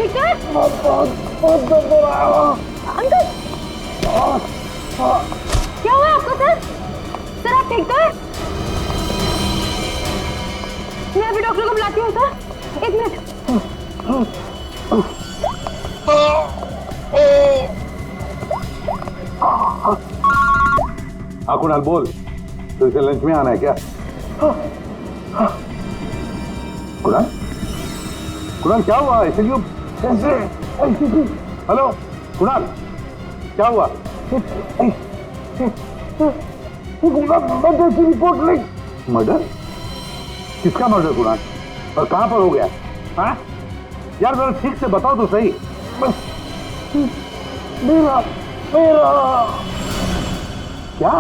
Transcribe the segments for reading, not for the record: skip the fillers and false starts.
ठीक है? बहुत दर्द हो रहा है अंकल, क्या हुआ आपको सर? सर आप ठीक तो है? मैं अभी डॉक्टर को बुलाती हूँ सर, 1 मिनट। हाँ कुणाल बोल, तुझे लंच में आना है क्या? कुणाल कुणाल क्या हुआ? ऐसे क्यों? हेलो कुणाल, क्या हुआ? मर्डर की रिपोर्ट नहीं। मर्डर? किसका मर्डर कुणाल? और कहां पर हो गया? हाँ यार जरा ठीक से बताओ तो सही। मेरा क्या?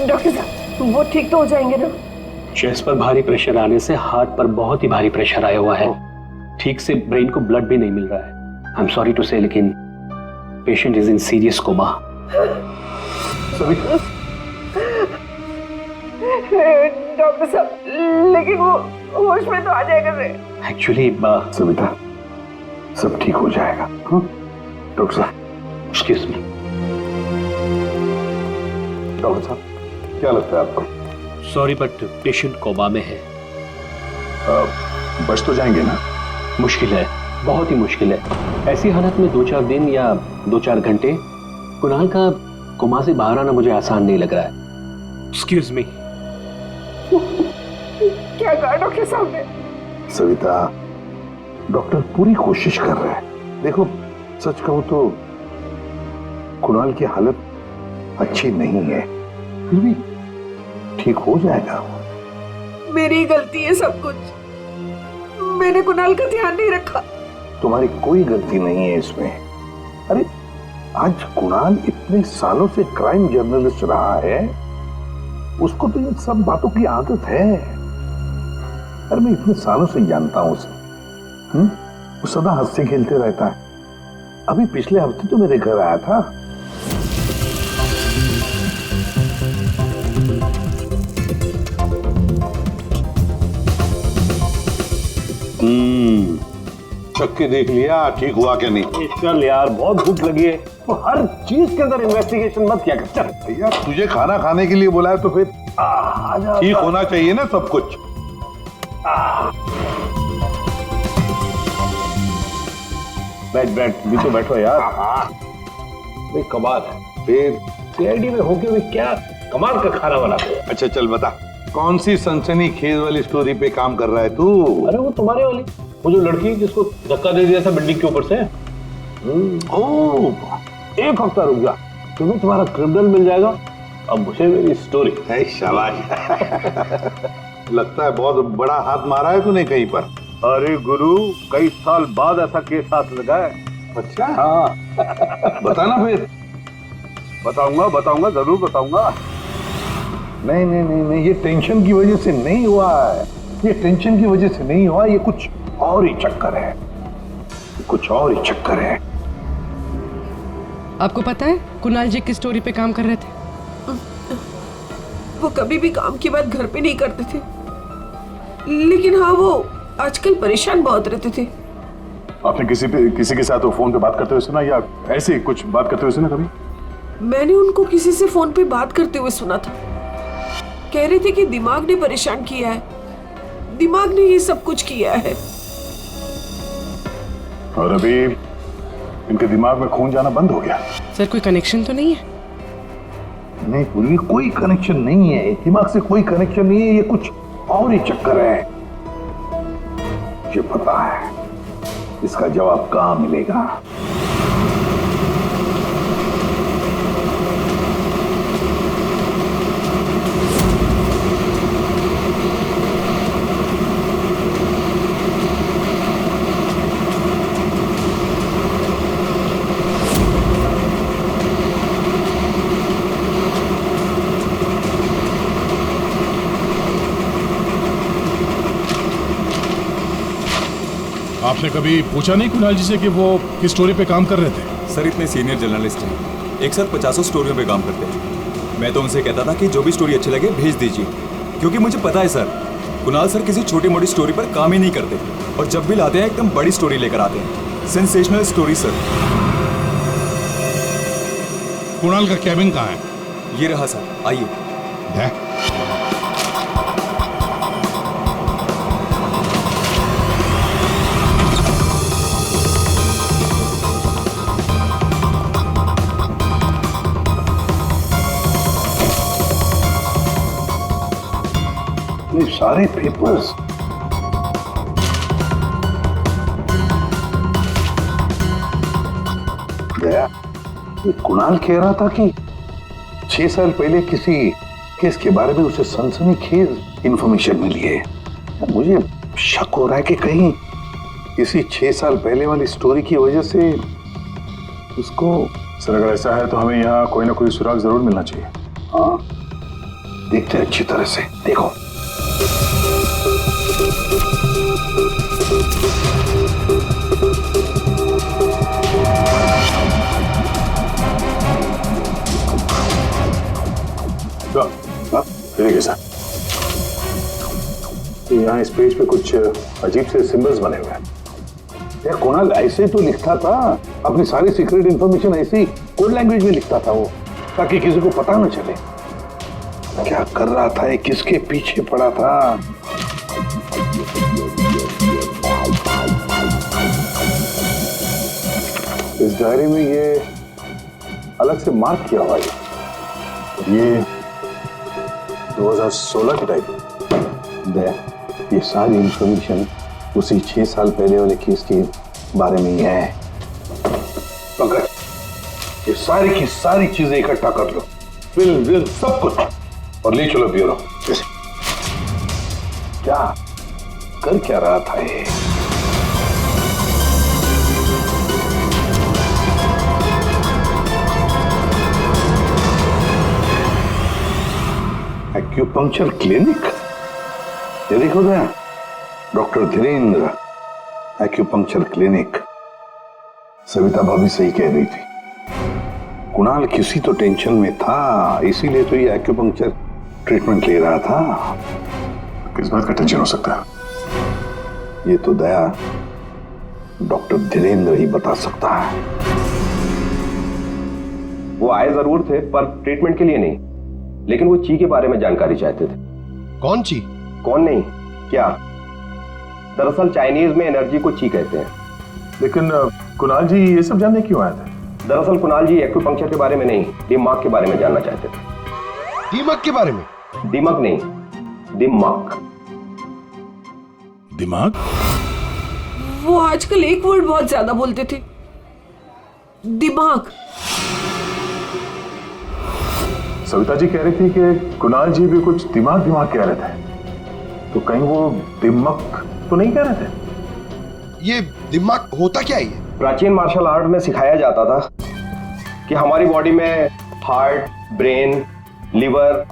डॉक्टर साहब वो ठीक तो हो जाएंगे ना? चेस्ट पर भारी प्रेशर आने से हार्ट पर बहुत ही भारी प्रेशर आया हुआ है। ठीक से ब्रेन को ब्लड भी नहीं मिल रहा है। I am sorry to say, लेकिन patient is in serious coma. Doctor साहब लेकिन वो होश में तो आ जाएगा रे। एक्चुअली सविता सब ठीक हो जाएगा। डॉक्टर साहब एक्सक्यूज मी। डॉक्टर साहब क्या लगता है आपको? सॉरी बट पेशेंट कोमा में है। बच तो जाएंगे ना? मुश्किल है, बहुत ही मुश्किल है। ऐसी हालत में 2-4 दिन या 2-4 घंटे कुणाल का कोमा से बाहर आना मुझे आसान नहीं लग रहा है। Excuse me. क्या कहा डॉक्टर साहब ने? सविता डॉक्टर पूरी कोशिश कर रहे हैं। देखो सच कहूं तो कुणाल की हालत अच्छी नहीं है, फिर भी ठीक हो जाएगा। मेरी गलती है सब कुछ, मैंने कुणाल का ध्यान नहीं रखा। तुम्हारी कोई गलती नहीं है इसमें। अरे आज कुणाल इतने सालों से क्राइम जर्नलिस्ट रहा है, उसको तो इन सब बातों की आदत है। अरे मैं इतने सालों से जानता हूं उसे। वो सदा हंसते खेलते रहता है। अभी पिछले हफ्ते तो मेरे घर आया था। चख के देख लिया ठीक हुआ क्या नहीं? चल यार बहुत भूख लगी है, तो हर चीज के अंदर इन्वेस्टिगेशन मत किया कर। चल भैया तुझे खाना खाने के लिए बुलाया तो फिर ठीक होना चाहिए ना सब कुछ। बैठ बैठ भी तो बैठो यार। भाई कमाल है, फिर सीआईडी में होके भी क्या कमाल का खाना बनाते हो। अच्छा चल बता, कौन सी सनसनीखेज वाली स्टोरी पे काम कर रहा है तू? अरे वो तुम्हारे वाली, वो जो लड़की जिसको धक्का दे दिया था बिल्डिंग के ऊपर से। ओह 1 हफ्ता रुक जा, तुम्हें तुम्हारा क्रिमिनल मिल जाएगा। अब मुझे मेरी स्टोरी। शाबाश लगता है बहुत बड़ा हाथ मारा है तूने कहीं पर। अरे गुरु कई साल बाद ऐसा केस हाथ लगा है। अच्छा हाँ बताना फिर। बताऊंगा जरूर बताऊंगा। नहीं नहीं नहीं नहीं, ये टेंशन की वजह से नहीं हुआ है, ये टेंशन की वजह से नहीं हुआ, ये कुछ और ही चक्कर है, कुछ और ही चक्कर है। आपको पता है कुणाल जी किस स्टोरी पे काम कर रहे थे? वो कभी भी काम की बात घर पे नहीं करते थे, लेकिन हाँ वो आजकल परेशान बहुत रहते थे। आपने किसी के साथ फोन पे बात करते हुए सुना या ऐसे कुछ बात करते हुए सुना कभी? मैंने उनको किसी से फोन पे बात करते हुए सुना था। कह रहे थे कि दिमाग ने परेशान किया है, दिमाग ने ये सब कुछ किया है। और अभी इनके दिमाग में खून जाना बंद हो गया। सर कोई कनेक्शन तो नहीं है? नहीं पूरी कोई कनेक्शन नहीं है, दिमाग से कोई कनेक्शन नहीं है, ये कुछ और ही चक्कर है। मुझे पता है इसका जवाब कहां मिलेगा। आपने कभी पूछा नहीं कुणाल जी से कि वो किस स्टोरी पे काम कर रहे थे? सर इतने सीनियर जर्नलिस्ट हैं, एक साथ 50 स्टोरियों पे काम करते हैं। मैं तो उनसे कहता था कि जो भी स्टोरी अच्छी लगे भेज दीजिए, क्योंकि मुझे पता है सर कुणाल सर किसी छोटी मोटी स्टोरी पर काम ही नहीं करते, और जब भी लाते हैं एकदम बड़ी स्टोरी लेकर आते हैं, सेंसेशनल स्टोरी सर। कुणाल का कैबिन कहाँ है? ये रहा सर, आइए। है? ये सारे पेपर्स गया। ये कुणाल कह रहा था कि 6 साल पहले किसी केस के बारे में उसे सनसनीखेज इंफॉर्मेशन मिली है। मुझे शक हो रहा है कि कहीं किसी 6 साल पहले वाली स्टोरी की वजह से उसको। सर अगर ऐसा है तो हमें यहाँ कोई ना कोई सुराग जरूर मिलना चाहिए। हाँ, देखते हैं अच्छी तरह से। देखो ठीक है सर, यहाँ इस पेज पे कुछ अजीब से सिंबल्स बने हुए हैं। यार कुणाल ऐसे तो लिखता था, अपनी सारी सीक्रेट इंफॉर्मेशन ऐसी कोड लैंग्वेज में लिखता था वो, ताकि किसी को पता न चले क्या कर रहा था, ये किसके पीछे पड़ा था। इस डायरी में ये अलग से मार्क किया हुआ है, ये 2016 की टाइप। ये सारी इंफॉर्मेशन उसी 6 साल पहले वाले केस के बारे में ही है। पंकज, ये सारी की सारी चीजें इकट्ठा कर लो, फिल्म सब कुछ, और ले चलो ब्यूरो। क्या कर क्या रहा था ये? Acupuncture clinic? ये देखो ना, doctor Dhirendra acupuncture clinic. Savita भाभी सही कह रही थी, कुणाल किसी तो टेंशन में था, इसीलिए तो ये एक्यूपंक्चर ट्रीटमेंट ले रहा था। किस बात का टेंशन हो सकता है? ये तो दया डॉक्टर धीरेन्द्र ही बता सकता है। वो आए जरूर थे पर ट्रीटमेंट के लिए नहीं, लेकिन वो ची के बारे में जानकारी चाहते थे। कौन ची? कौन नहीं, क्या? दरअसल चाइनीज में एनर्जी को ची कहते हैं। लेकिन कुणाल जी ये सब जानने क्यों आए थे? दरअसल कुणाल जी एक्यूपंक्चर के बारे में नहीं, दिमाग के बारे में जानना चाहते थे। दिमाग के बारे में? दिमाग नहीं, दिमाग। दिमाग? वो आजकल एक वर्ड बहुत ज्यादा बोलते थे, दिमाग। सविता जी कह रही थी कि कुणाल जी भी कुछ दिमाग कह रहे थे, तो कहीं वो दिमाग तो नहीं कह रहे थे? ये दिमाग होता क्या है? प्राचीन मार्शल आर्ट में सिखाया जाता था कि हमारी बॉडी में हार्ट, ब्रेन, लिवर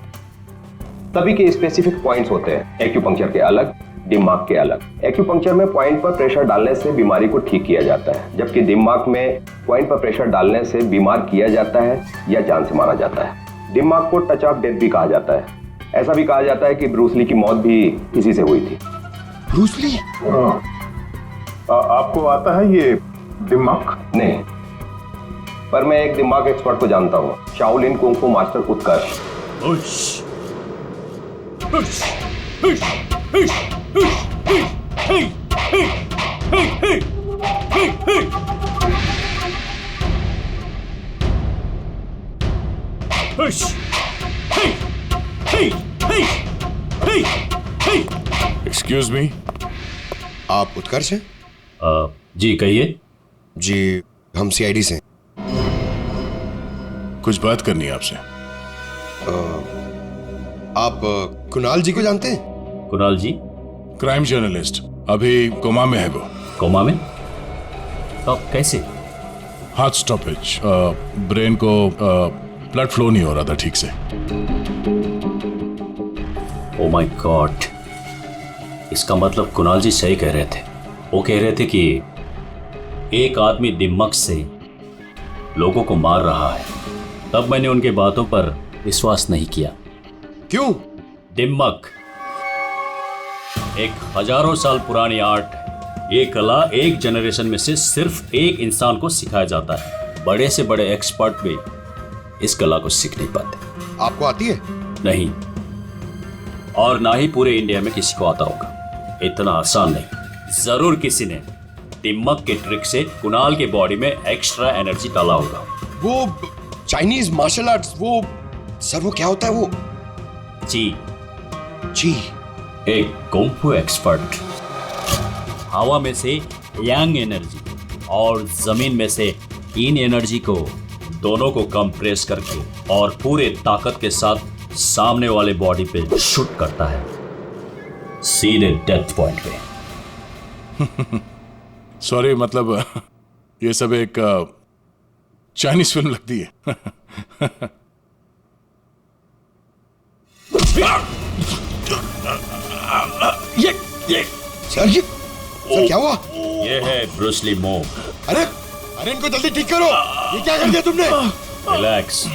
सभी के स्पेसिफिक पॉइंट्स होते हैं। एक्यूपंक्चर के अलग, दिमाग के अलग। एक्यूपंक्चर में पॉइंट पर प्रेशर डालने से बीमारी को ठीक किया जाता है, जबकि दिमाग में पॉइंट पर प्रेशर डालने से बीमार किया जाता है या जान से मारा जाता है। दिमाग को टच ऑफ डेथ भी कहा जाता है। ऐसा भी कहा जाता है कि ब्रूस ली की मौत भी इसी से हुई थी। Bruce Lee? आपको आता है ये दिमाग? नहीं, पर मैं एक दिमाग एक्सपर्ट को जानता हूँ, शाओलिन कुंग फू मास्टर उत्कर्ष। एक्सक्यूज मी, आप उत्कर्ष हैं? जी कहिए। जी हम सीआईडी से हैं। कुछ बात करनी है आपसे। आप कुणाल जी को जानते हैं? कुणाल जी? क्राइम जर्नलिस्ट, अभी कोमा में है वो। कोमा में? तो कैसे? हार्ट स्टॉपेज, ब्रेन को ब्लड फ्लो नहीं हो रहा था ठीक से। ओ माय गॉड, इसका मतलब कुणाल जी सही कह रहे थे। वो कह रहे थे कि एक आदमी दिमाग से लोगों को मार रहा है। तब मैंने उनके बातों पर विश्वास नहीं किया। क्यों? दिमाग एक हजारों साल पुरानी आर्ट है। ये कला एक जनरेशन में से सिर्फ एक इंसान को सिखाया जाता है। बड़े से बड़े एक्सपर्ट भी इस कला को सीख नहीं पाते। आपको आती है? नहीं, और ना ही पूरे इंडिया में किसी को आता होगा। इतना आसान नहीं। जरूर किसी ने दिमाग के ट्रिक से कुणाल के बॉडी में एक्स्ट्रा एनर्जी डाला होगा। वो चाइनीज मार्शल आर्ट्स, वो सर वो क्या होता है वो? जी जी, एक कुंफू एक्सपर्ट हवा में से यांग एनर्जी और जमीन में से इन एनर्जी को दोनों को कंप्रेस करके और पूरे ताकत के साथ सामने वाले बॉडी पे शूट करता है, सीधे डेथ पॉइंट पे। सॉरी, मतलब ये सब एक चाइनीज फिल्म लगती है। ये सर क्या हुआ? ये है ब्रूसली मूव। अरे अरे इनको जल्दी ठीक करो। ये क्या कर दिया तुमने? रिलैक्स,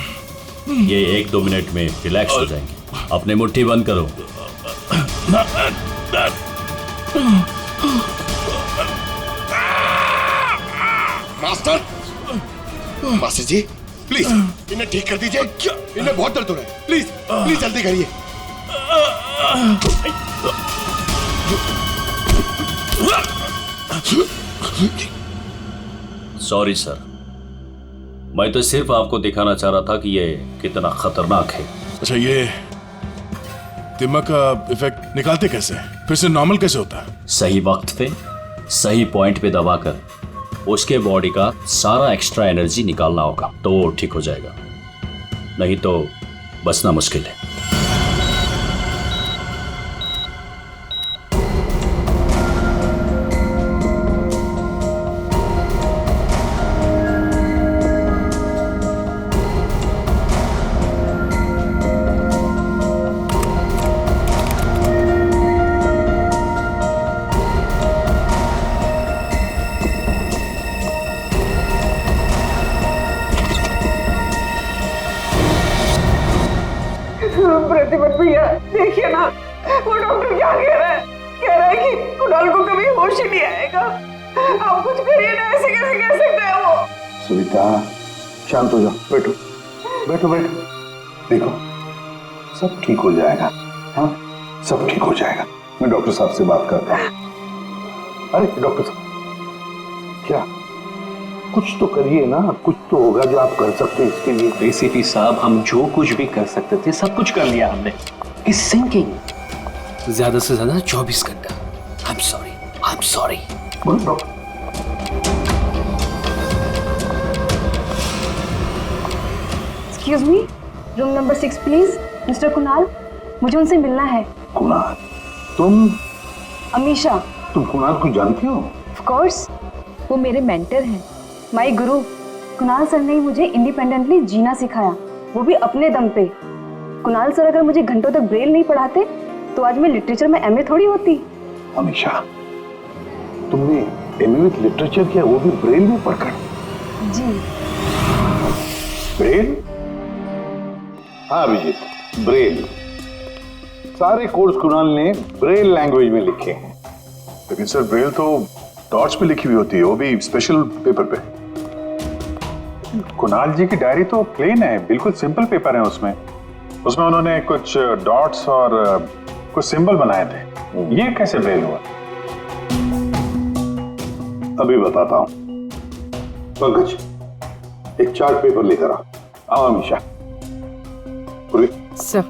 ये 1-2 मिनट में रिलैक्स हो जाएंगे। अपने मुट्ठी बंद करो। मास्टर जी प्लीज इन्हें ठीक कर दीजिए। इन्हें बहुत दर्द हो रहा है। प्लीज प्लीज जल्दी करिए। सॉरी सर, मैं तो सिर्फ आपको दिखाना चाह रहा था कि ये कितना खतरनाक है। अच्छा, ये दिमाग का इफेक्ट निकालते कैसे? फिर से नॉर्मल कैसे होता है? सही वक्त पे सही पॉइंट पे दबाकर उसके बॉडी का सारा एक्स्ट्रा एनर्जी निकालना होगा तो वो ठीक हो जाएगा, नहीं तो बचना मुश्किल है। प्रतिपत भैया देखिए ना, वो डॉक्टर क्या कह रहा है? कह रहा है कि कुणाल को कभी होश ही नहीं आएगा। आप कुछ करिए ना, ऐसे कैसे कह सकता है वो? सविता शांत हो जाओ, बैठो बैठो बैठो। देखो सब ठीक हो जाएगा। हाँ सब ठीक हो जाएगा। मैं डॉक्टर साहब से बात करता हूँ। अरे डॉक्टर साहब क्या, कुछ तो करिए ना, कुछ तो होगा जो आप कर सकते हैं इसके लिए। एसीपी साहब, हम जो कुछ भी कर सकते थे सब कुछ कर लिया हमने। इस सिंकिंग ज्यादा से ज्यादा 24 घंटा। I am sorry. Excuse me, room number 6 please. Mister Kunal, मुझे उनसे मिलना है। कुणाल? तुम? अमीशा। तुम कुणाल को जानती हो? ऑफ कोर्स, वो मेरे मेंटर हैं, माय गुरु। कुणाल सर ने मुझे इंडिपेंडेंटली जीना सिखाया, वो भी अपने दम पे। कुणाल सर अगर मुझे घंटों तक ब्रेल नहीं पढ़ाते तो आज मैं लिटरेचर में एमए थोड़ी होती। अमीशा, तुमने एमए विद लिटरेचर किया, वो भी ब्रेल में पढ़कर? जी। ब्रेल? हाँ अभिजीत, ब्रेल। सारे कोर्स कुणाल ने ब्रेल लैंग्वेज में लिखे हैं। लेकिन सर ब्रेल तो डॉट्स पे लिखी हुई होती है, वो भी स्पेशल पेपर पे। कुणाल जी की डायरी तो प्लेन है, बिल्कुल सिंपल पेपर है। उसमें उन्होंने कुछ डॉट्स और कुछ सिंबल बनाए थे। ये कैसे ब्रेल हुआ? अभी बताता हूं। पंकज, एक चार्ट पेपर लेकर आओ अमीशा। सर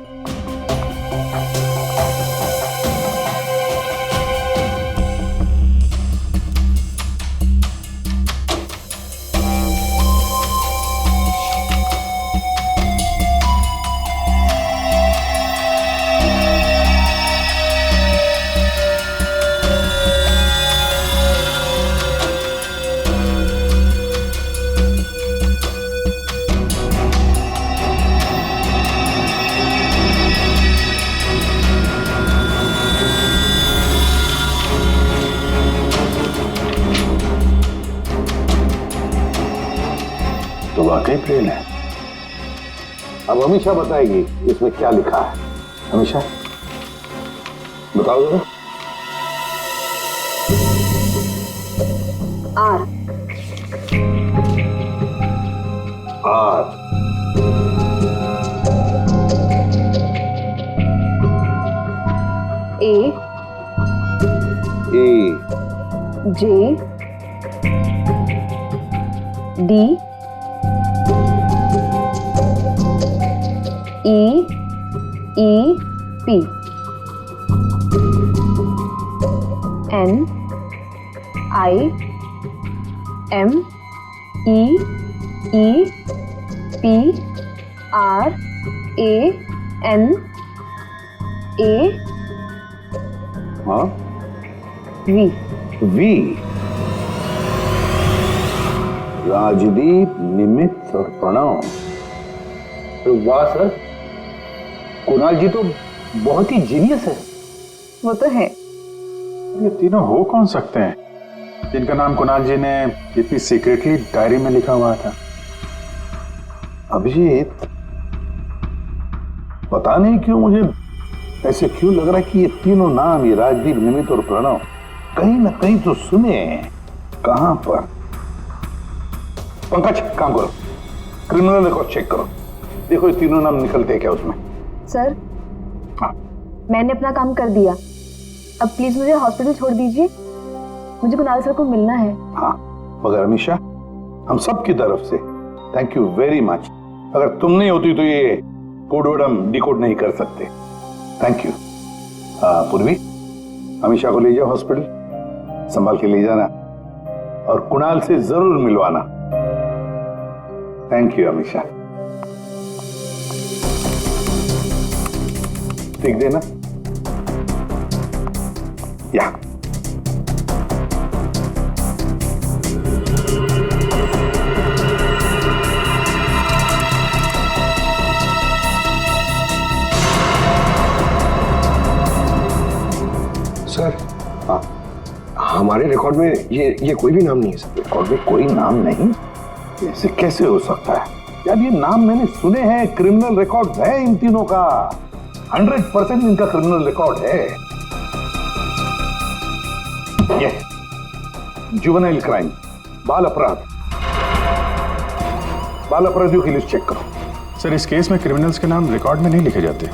वाकई प्लेन है। अब हमेशा बताएगी इसमें क्या लिखा है। हमेशा बताओ जरा। R. R. A. A. J. D. E. E. P. N. I. M. E. E. P. R. A. N. A. हाँ, वी। वी। राजदीप, निमित और प्रणव। वाह सर, कुणाल जी तो बहुत ही जीनियस है। वो तो है। ये तीनों हो कौन सकते हैं जिनका नाम कुणाल जी ने इतनी सीक्रेटली डायरी में लिखा हुआ था? अभिजीत, पता नहीं क्यों मुझे ऐसे क्यों लग रहा है कि ये तीनों नाम, ये राजदीप, निमित और प्रणव, कहीं ना कहीं तो सुने हैं। कहां पर? पंकज, काम करो, क्रिमिनल रिकॉर्ड चेक करो, देखो ये तीनों नाम निकलते हैं क्या उसमें। सर, हाँ, मैंने अपना काम कर दिया। अब प्लीज मुझे हॉस्पिटल छोड़ दीजिए, मुझे कुणाल सर को मिलना है। हाँ, मगर अमीशा, हम सब की तरफ से थैंक यू वेरी मच। अगर तुम नहीं होती तो ये कोड हम डिकोड नहीं कर सकते। Thank you. पूर्वी, अमीशा को ले जाओ हॉस्पिटल, संभाल के ले जाना और कुणाल से जरूर मिलवाना। Thank you Amisha. ठीक देना। या सर, हाँ, हमारे रिकॉर्ड में ये कोई भी नाम नहीं है सर। रिकॉर्ड में कोई नाम नहीं? ऐसे कैसे हो सकता है यार? ये नाम मैंने सुने हैं, क्रिमिनल रिकॉर्ड है इन तीनों का, 100% इनका क्रिमिनल रिकॉर्ड है। ये जुवेनाइल क्राइम, बाल अपराध, बाल अपराधियों की लिस्ट चेक करो। सर, इस केस में क्रिमिनल्स के नाम रिकॉर्ड में नहीं लिखे जाते।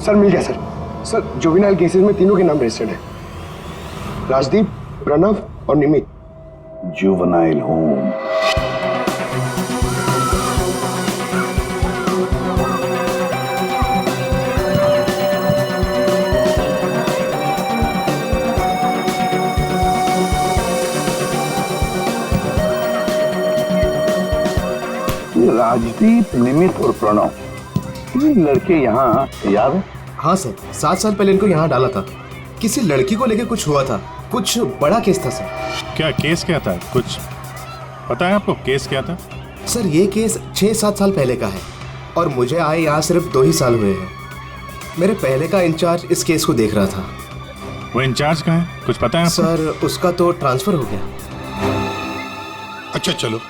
सर मिल गया सर। सर, जुवेनाइल केसेस में तीनों के नाम रजिस्टर्ड है, राजदीप, प्रणव और निमित। Juvenile home. राजदीप, निमित और प्रणव, तीन लड़के यहाँ याद है? हाँ सर, 7 साल पहले इनको यहाँ डाला था। किसी लड़की को लेके कुछ हुआ था, कुछ बड़ा केस था सर। क्या केस क्या था? कुछ पता है आपको केस क्या था? सर, ये केस 6-7 साल पहले का है और मुझे आए यहाँ सिर्फ 2 ही साल हुए हैं। मेरे पहले का इंचार्ज इस केस को देख रहा था। वो इंचार्ज कहाँ है, कुछ पता है आपको? सर, उसका तो ट्रांसफर हो गया। अच्छा चलो,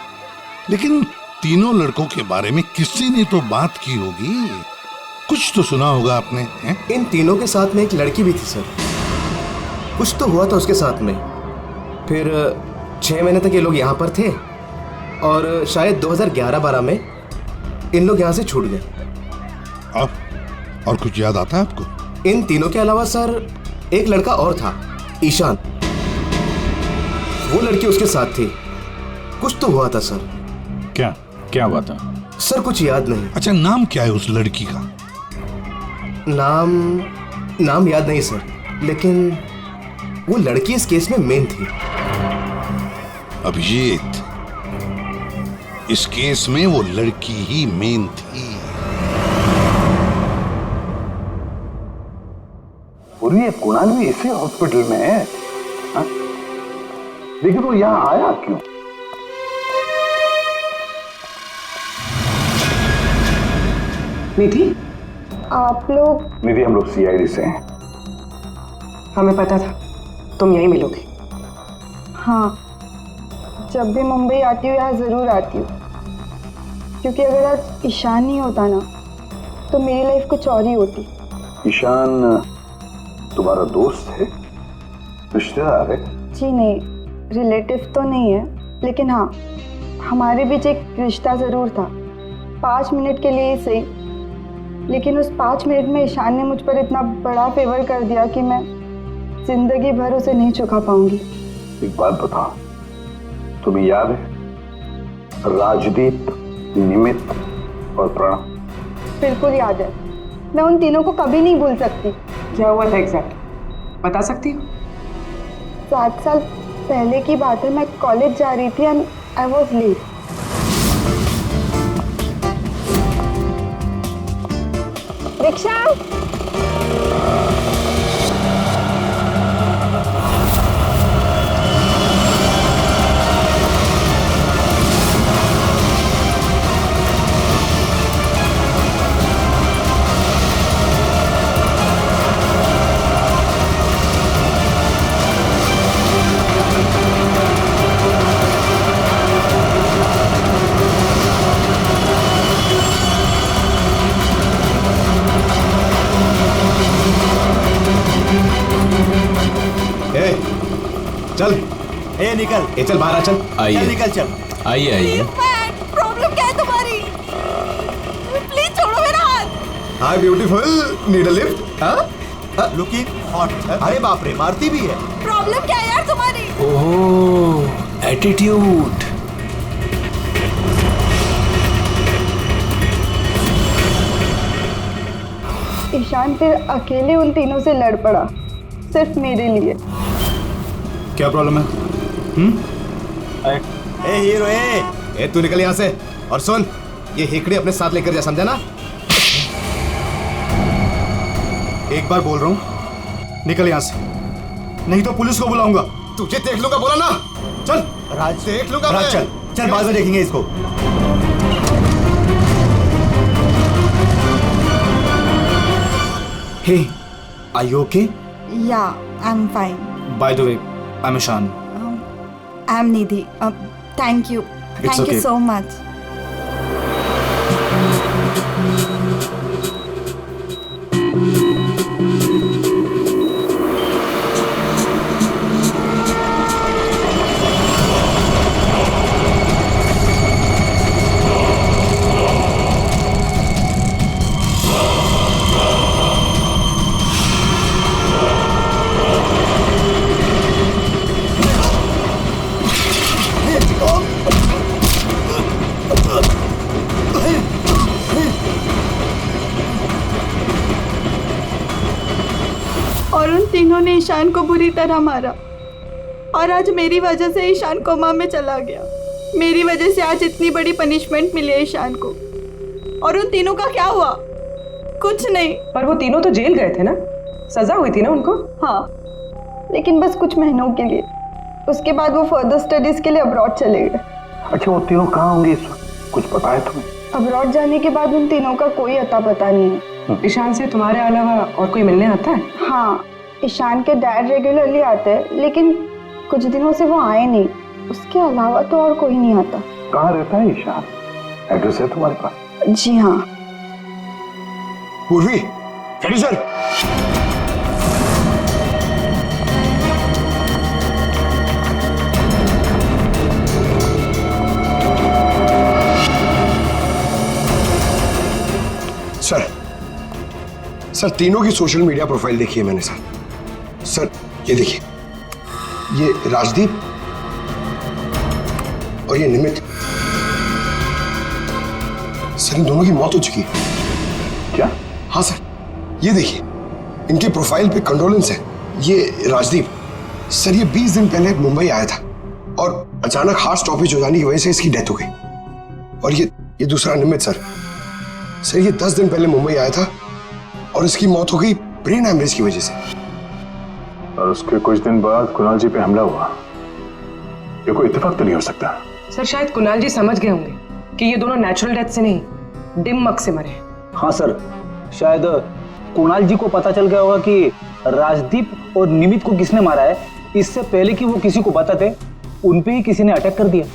लेकिन तीनों लड़कों के बारे में किसी ने तो बात की होगी, कुछ तो सुना होगा आपने, हैं? इन तीनों के साथ में एक लड़की भी थी सर, कुछ तो हुआ था उसके साथ में। फिर 6 महीने तक ये लोग यहाँ पर थे और शायद 2011-12 में इन लोग यहाँ से छूट गए। अब और कुछ याद आता है आपको? इन तीनों के अलावा सर एक लड़का और था, ईशान, वो लड़की उसके साथ थी। कुछ तो हुआ था सर। क्या हुआ था? सर कुछ याद नहीं। अच्छा, नाम क्या है उस लड़की का? नाम याद नहीं सर, लेकिन वो लड़की इस केस में मेन थी। अभिजीत, इस केस में वो लड़की ही मेन थी। और ये कुणाल भी इसी हॉस्पिटल में है, हा? लेकिन वो यहाँ आया क्यों? निधि, आप लोग? निधि, हम लोग सीआईडी से हैं। हमें पता था तुम यहीं मिलोगे। हाँ, जब भी मुंबई आती हूँ यहाँ ज़रूर आती हूँ, क्योंकि अगर आज ईशान नहीं होता ना तो मेरी लाइफ कुछ और ही होती। ईशान तुम्हारा दोस्त है, रिश्तेदार है? जी नहीं, रिलेटिव तो नहीं है, लेकिन हाँ हमारे बीच एक रिश्ता ज़रूर था, 5 मिनट के लिए ही सही। लेकिन उस 5 मिनट में ईशान ने मुझ पर इतना बड़ा फेवर कर दिया कि मैं जिंदगी भर उसे नहीं चुका पाऊंगी। एक बात बताओ, तुम्हें याद है राजदीप, निमित और प्रणव? बिल्कुल याद है, मैं उन तीनों को कभी नहीं भूल सकती। क्या हुआ था एग्जैक्ट बता सकती हो? 7 साल पहले की बात है, मैं कॉलेज जा रही थी एंड आई वॉज लेट। रिक्शा, चल। ए निकल, ए चल बाहर आ, चल। चल निकल, चल। आइए आइए। प्रॉब्लम क्या है तुम्हारी? प्लीज छोड़ो मेरा हाथ। हाय ब्यूटीफुल, नीड अ लिफ्ट? हाँ, लुकिंग हॉट। अरे बाप रे, मारती भी है। प्रॉब्लम क्या है यार तुम्हारी? ओह, एटीट्यूड। ईशान फिर अकेले उन तीनों से लड़ पड़ा, सिर्फ मेरे लिए। क्या प्रॉब्लम है? ए हीरो, ए तू निकल यहाँ से। और सुन, ये हेकड़ी अपने साथ लेकर जा, समझा ना? एक बार बोल रहा हूँ, निकल यहाँ से, नहीं तो पुलिस को बुलाऊंगा। तुझे देख लूंगा, बोला ना? चल राज, देख लूंगा। राज चल, चल बाद में देखेंगे इसको। Hey, are you okay? Yeah, I am fine. By the way, I am Ishaan. I am Nidhi. Thank you, thank you so much. और उन तीनों ने ईशान को बुरी तरह मारा, और आज मेरी वजह से ईशान कोमा में चला गया। मेरी वजह से आज इतनी बड़ी पनिशमेंट मिली है ईशान को। और उन तीनों का क्या हुआ? कुछ नहीं। पर वो तीनों तो जेल गए थे ना, सजा हुई थी ना उनको? हाँ, लेकिन बस कुछ महीनों के लिए। उसके बाद वो फर्दर स्टडीज के लिए अब्रॉड चले गए। अच्छा, वो तीनों कहाँ होंगे इस वक्त? कुछ पता है तुम्हें? अब्रॉड जाने के बाद उन तीनों का कोई अता पता नहीं है। ईशान से तुम्हारे अलावा और कोई मिलने आता है? हाँ, ईशान के डैड रेगुलरली आते हैं, लेकिन कुछ दिनों से वो आए नहीं। उसके अलावा तो और कोई नहीं आता। कहाँ रहता है ईशान? एड्रेस है तुम्हारे पास? जी हाँ। पूर्वी, सर। सर, तीनों की सोशल मीडिया प्रोफाइल देखी है मैंने सर। सर ये देखिए, ये राजदीप और ये निमित। सर इन दोनों की मौत हो चुकी है। क्या? हाँ सर, ये देखिए, इनके प्रोफाइल पे कंडोलेंस है। ये राजदीप सर, ये 20 दिन पहले मुंबई आया था और अचानक हार्ट स्टॉपेज हो जाने की वजह से इसकी डेथ हो गई। और ये दूसरा निमित सर, ये 10 दिन पहले मुंबई आया था और इसकी मौत हो गई ब्रेन हैमरेज की वजह से। और उसके कुछ दिन बाद कुणाल जी पे हमला हुआ। ये कोई इत्तेफाक तो नहीं हो सकता। सर शायद कुणाल जी समझ गए होंगे कि ये दोनों नेचुरल डेथ से नहीं, डिम मक से मरे। हाँ सर, शायद कुणाल जी को पता चल गया होगा कि राजदीप और निमित को किसने मारा है। इससे पहले कि वो किसी को बताते, उन पे ही किसी ने अटैक कर दिया।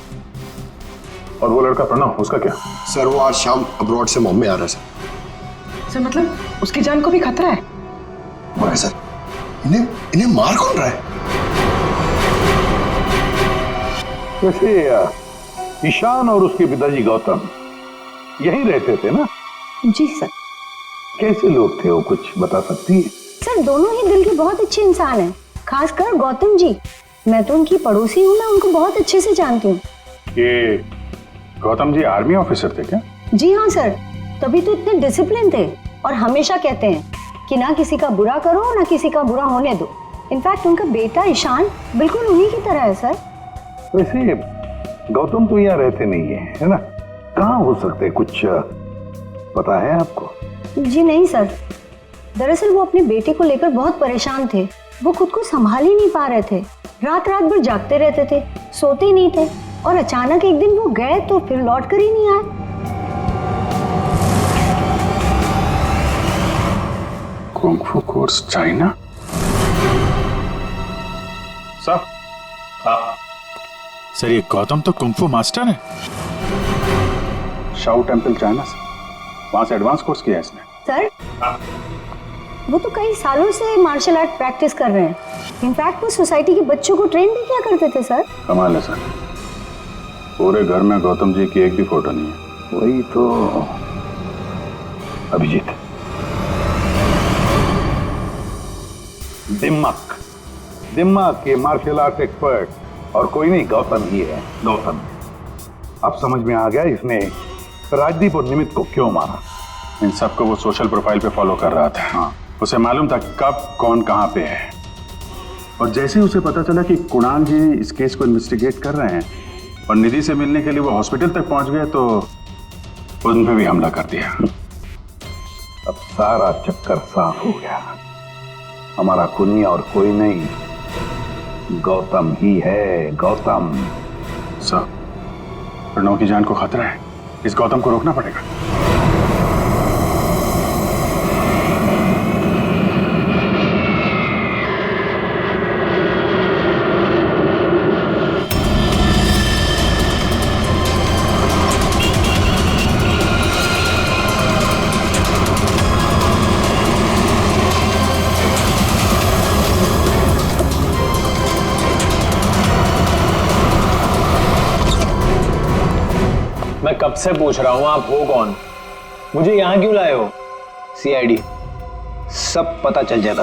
और वो लड़का प्रणव, उसका क्या? सर वो आज शाम अब्रॉड से बॉम्बे आ रहा है सर। मतलब उसकी जान को भी खतरा है? है सर। इन्हें मार कौन रहा है? वैसे ईशान और उसके पिताजी गौतम यहीं रहते थे ना? जी सर। कैसे लोग थे वो, कुछ बता सकती है? सर दोनों ही दिल के बहुत अच्छे इंसान हैं, खासकर गौतम जी। मैं तो उनकी पड़ोसी हूँ, मैं उनको बहुत अच्छे से जानती हूँ। ये गौतम जी आर्मी ऑफिसर थे क्या? जी हाँ सर, तभी तो इतने डिसिप्लिन थे और हमेशा कहते हैं कि ना किसी का बुरा करो ना किसी का बुरा होने दो। इनफैक्ट उनका बेटा ईशान बिल्कुल उन्हीं की तरह है सर। वैसे गौतम तो यहाँ रहते नहीं है ना? कहाँ हो सकते, कुछ पता है आपको? जी नहीं सर, दरअसल वो अपने बेटे को लेकर बहुत परेशान थे। वो खुद को संभाल ही नहीं पा रहे थे, रात रात भर जागते रहते थे, सोते ही नहीं थे। और अचानक एक दिन वो गए तो फिर लौट कर ही नहीं आए। Kung fu course China? Sir, sir ये गौतम तो कुंग-फू मास्टर है। शाओ टेम्पल चाइना से, वहां से एडवांस कोर्स किया है इसने। सर वो तो कई सालों से मार्शल आर्ट प्रैक्टिस कर रहे हैं। इनफैक्ट वो सोसाइटी के बच्चों को ट्रेन भी किया करते थे सर। कमाल है सर, पूरे घर में गौतम जी की एक भी फोटो नहीं है। वही तो। अभिजीत, दिमाग के मार्शल आर्ट एक्सपर्ट और कोई नहीं, गौतम ही है। गौतम। अब समझ में आ गया इसने राजदीप और निमित को क्यों मारा। इन सबको वो सोशल प्रोफाइल पे फॉलो कर रहा था। हाँ, उसे मालूम था कब कौन कहाँ पे है। और जैसे ही उसे पता चला कि कुणाल जी इस केस को इन्वेस्टिगेट कर रहे हैं और निधि से मिलने के लिए वो हॉस्पिटल तक पहुंच गए, तो उन पे भी हमला कर दिया। अब सारा चक्कर साफ हो गया। हमारा खूनी और कोई नहीं, गौतम ही है। गौतम। सर, प्रणव की जान को खतरा है, इस गौतम को रोकना पड़ेगा। मैं कब से पूछ रहा हूं आप हो कौन, मुझे यहां क्यों लाए हो? सीआईडी, सब पता चल जाता।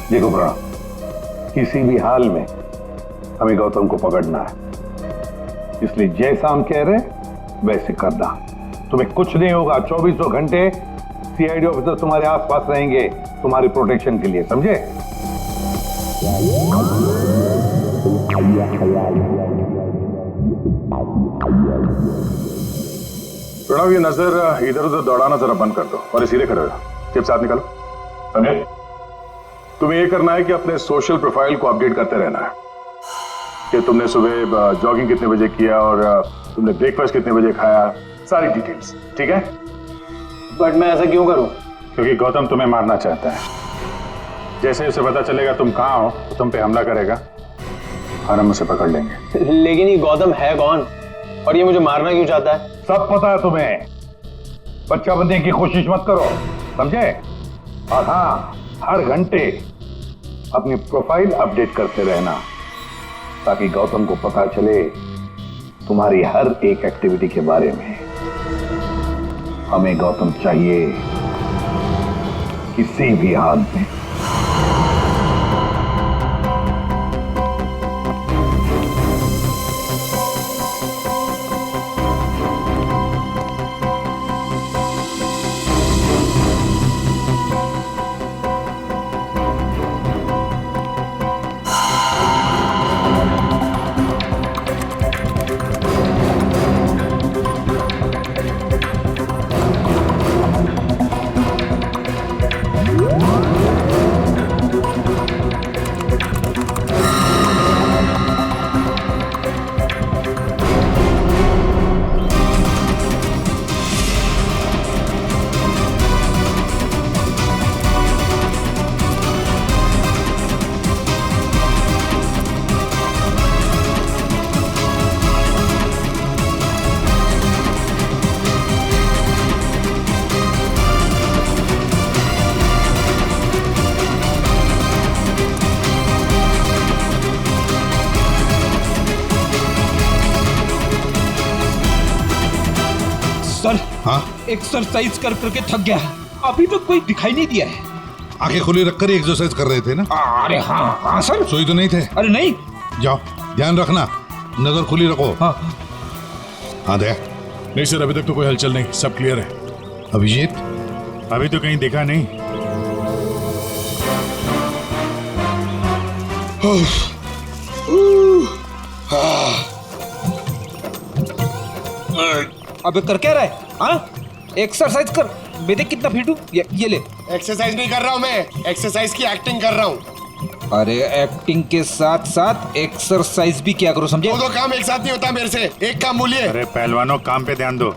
देखो प्रणव, किसी भी हाल में हमें गौतम को पकड़ना है, इसलिए जैसा हम कह रहे वैसे करना। तुम्हें कुछ नहीं होगा, 24 घंटे सीआईडी ऑफिसर तुम्हारे आसपास रहेंगे तुम्हारी प्रोटेक्शन के लिए, समझे? प्रणव, ये नजर इधर उधर दौड़ाना जरा बंद कर दो और सीधे खड़े हो, टिप साथ निकालो, समझे? तुम्हें ये करना है कि अपने सोशल प्रोफाइल को अपडेट करते रहना है कि तुमने सुबह जॉगिंग कितने बजे किया और तुमने ब्रेकफास्ट कितने बजे खाया, सारी डिटेल्स, ठीक है? बट मैं ऐसा क्यों करूं? क्योंकि गौतम तुम्हें मारना चाहता है। जैसे उसे पता चलेगा तुम कहाँ हो तो तुम पे हमला करेगा और हम उसे पकड़ लेंगे। लेकिन ये गौतम है कौन और ये मुझे मारना क्यों चाहता है? सब पता है तुम्हें, बच्चा बनने की कोशिश मत करो, समझे? और हाँ, हर घंटे अपनी प्रोफाइल अपडेट करते रहना ताकि गौतम को पता चले तुम्हारी हर एक एक्टिविटी के बारे में। हमें गौतम चाहिए किसी भी हाल में। सर हाँ एक्सरसाइज कर करके थक गया, अभी तक कोई दिखाई नहीं दिया है। आंखें खुली रखकर एक्सरसाइज कर रहे थे ना? अरे हाँ हाँ सर। सोई तो नहीं थे? अरे नहीं। जाओ ध्यान रखना, नजर खुली रखो। हाँ हाँ दया। नहीं सर, अभी तक तो कोई हलचल नहीं, सब क्लियर है। अभिजीत? अभी तो कहीं देखा नहीं। अबे कर क्या रहा है? हाँ एक्सरसाइज कर, मैं देख कितना फिट हूँ। ये ले। एक्सरसाइज नहीं कर रहा हूँ मैं, एक्सरसाइज की एक्टिंग कर रहा हूँ। अरे एक्टिंग के साथ साथ एक्सरसाइज भी क्या करो, समझे? दो काम एक साथ नहीं होता मेरे से, एक काम बोलिए। अरे पहलवानों, काम पे ध्यान दो।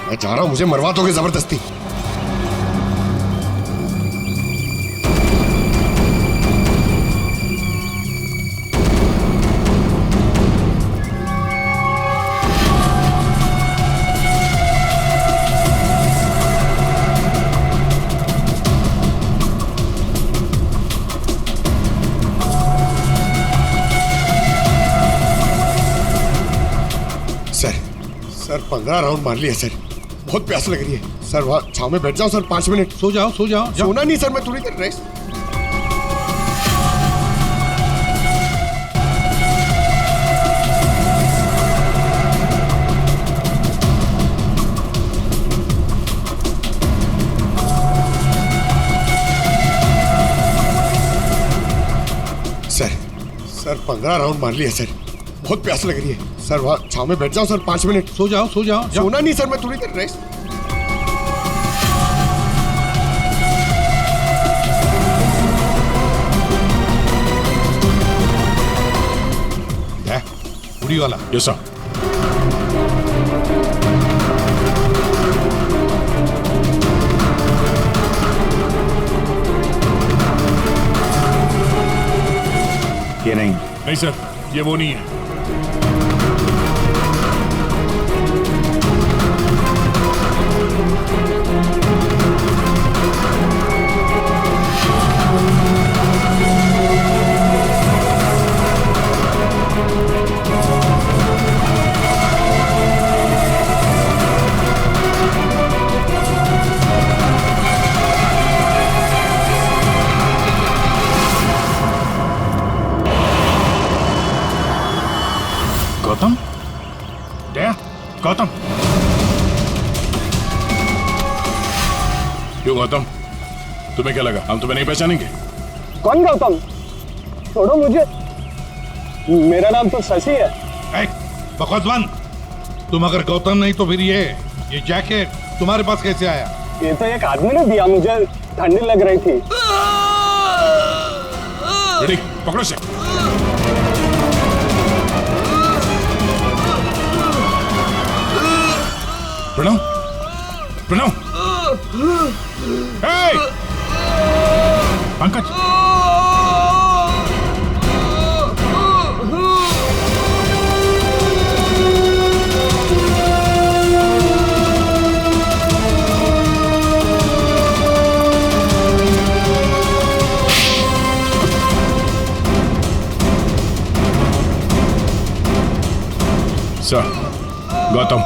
मैं जा रहा हूँ, मुझे मरवा दोगे जबरदस्ती। सर 15 राउंड मार लिया सर, बहुत प्यास लग रही है सर। वहाँ छाव में बैठ जाओ सर, 5 मिनट। सो जाओ सो जाओ। सोना नहीं सर, मैं थोड़ी देर रेस्ट। सर 15 राउंड मार लिया सर, बहुत प्यास लग रही है सर। वहाँ छाव में बैठ जाओ सर, 5 मिनट। सो जाओ सो जाओ। सोना नहीं सर, मैं थोड़ी देर रेस्ट। पूरी वाला। Yes sir. ये नहीं। नहीं सर, ये वो नहीं है। गौतम? दया? गौतम? क्यों गौतम, तुम्हें क्या लगा हम तुम्हें नहीं पहचानेंगे? कौन गौतम? छोड़ो मुझे, मेरा नाम तो शशि है। बकवास बंद। तुम अगर गौतम नहीं तो फिर ये जैकेट तुम्हारे पास कैसे आया? ये तो एक आदमी ने दिया मुझे, ठंडी लग रही थी। रेडी, पकड़ो से। प्रणव, प्रणव, पंकज, सर गौतम।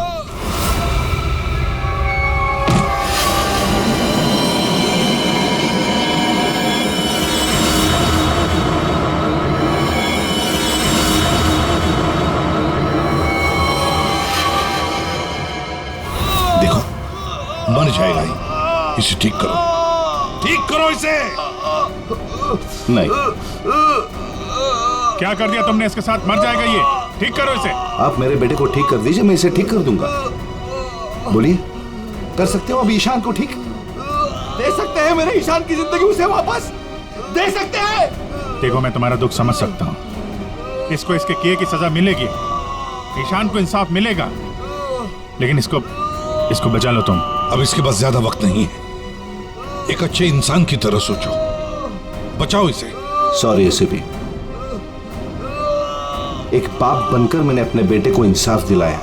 देखो मर जाएगा ही, इसे ठीक करो, ठीक करो इसे। नहीं, क्या कर दिया तुमने इसके साथ? मर जाएगा ये, ठीक करो इसे। आप मेरे बेटे को ठीक कर दीजिए, मैं इसे ठीक कर दूंगा। बोलिए, कर सकते हो अब ईशान को ठीक? दे सकते हैं मेरे ईशान की जिंदगी उसे वापस दे सकते हैं। देखो मैं तुम्हारा दुख समझ सकता हूँ, इसको इसके किए की सजा मिलेगी, ईशान को इंसाफ मिलेगा, लेकिन इसको बचा लो तुम। अब इसके पास ज्यादा वक्त नहीं है, एक अच्छे इंसान की तरह सोचो, बचाओ इसे। सॉरी एसीपी, एक बाप बनकर मैंने अपने बेटे को इंसाफ दिलाया,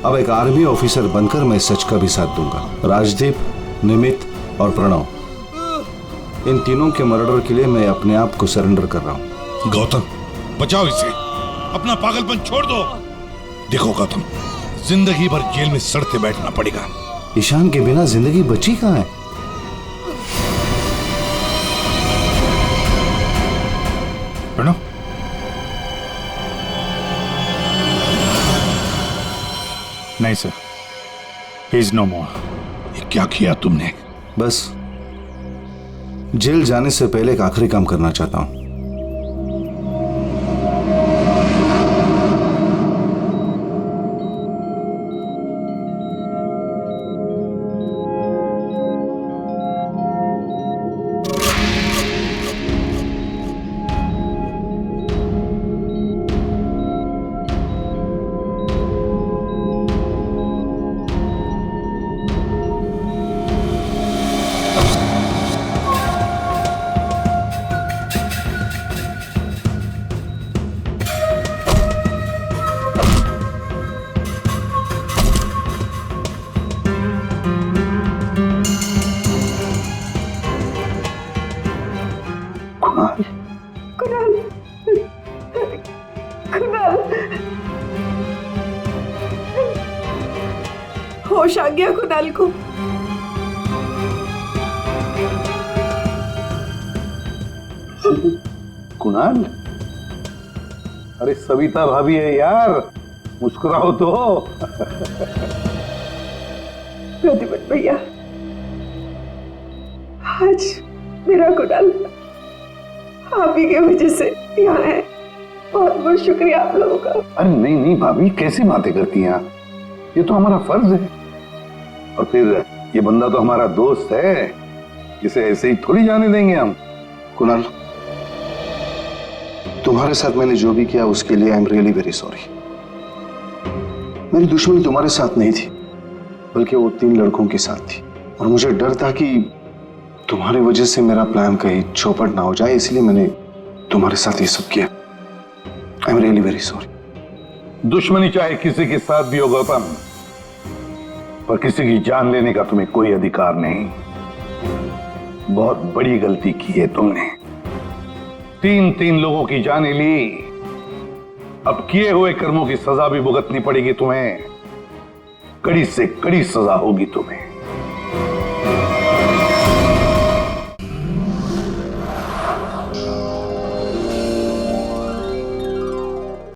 अब एक आर्मी ऑफिसर बनकर मैं सच का भी साथ दूंगा। राजदीप, निमित और प्रणव, इन तीनों के मर्डर के लिए मैं अपने आप को सरेंडर कर रहा हूं। गौतम बचाओ इसे, अपना पागलपन छोड़ दो। देखो गौतम, जिंदगी भर जेल में सड़ते बैठना पड़ेगा। ईशान के बिना जिंदगी बची कहाँ है? प्रणव, नहीं सर, ही इज नो मोर। ये क्या किया तुमने? बस जेल जाने से पहले एक आखिरी काम करना चाहता हूं। होश आ गया कुणाल को। कुणाल, अरे सविता भाभी है यार, मुस्कुराओ तो। प्रतिपत भैया, आज मेरा कुणाल आप ही की वजह से यहाँ है। बहुत बहुत शुक्रिया आप लोगों का। अरे नहीं नहीं भाभी, कैसी बातें करती हैं आप? ये तो हमारा फर्ज है। और फिर ये बंदा तो हमारा दोस्त है, इसे ऐसे ही थोड़ी जाने देंगे हम। कुणाल, तुम्हारे साथ मैंने जो भी किया उसके लिए I am really very sorry. मेरी दुश्मनी तुम्हारे साथ नहीं थी, बल्कि वो 3 लड़कों के साथ थी। और मुझे डर था कि तुम्हारी वजह से मेरा प्लान कहीं चौपट ना हो जाए, इसलिए मैंने तुम्हारे साथ ये सब किया। I am really very sorry. दुश्मनी चाहे किसी के साथ भी हो गौतम, पर किसी की जान लेने का तुम्हें कोई अधिकार नहीं। बहुत बड़ी गलती की है तुमने। 3 लोगों की जानें ली, अब किए हुए कर्मों की सजा भी भुगतनी पड़ेगी तुम्हें। कड़ी से कड़ी सजा होगी तुम्हें।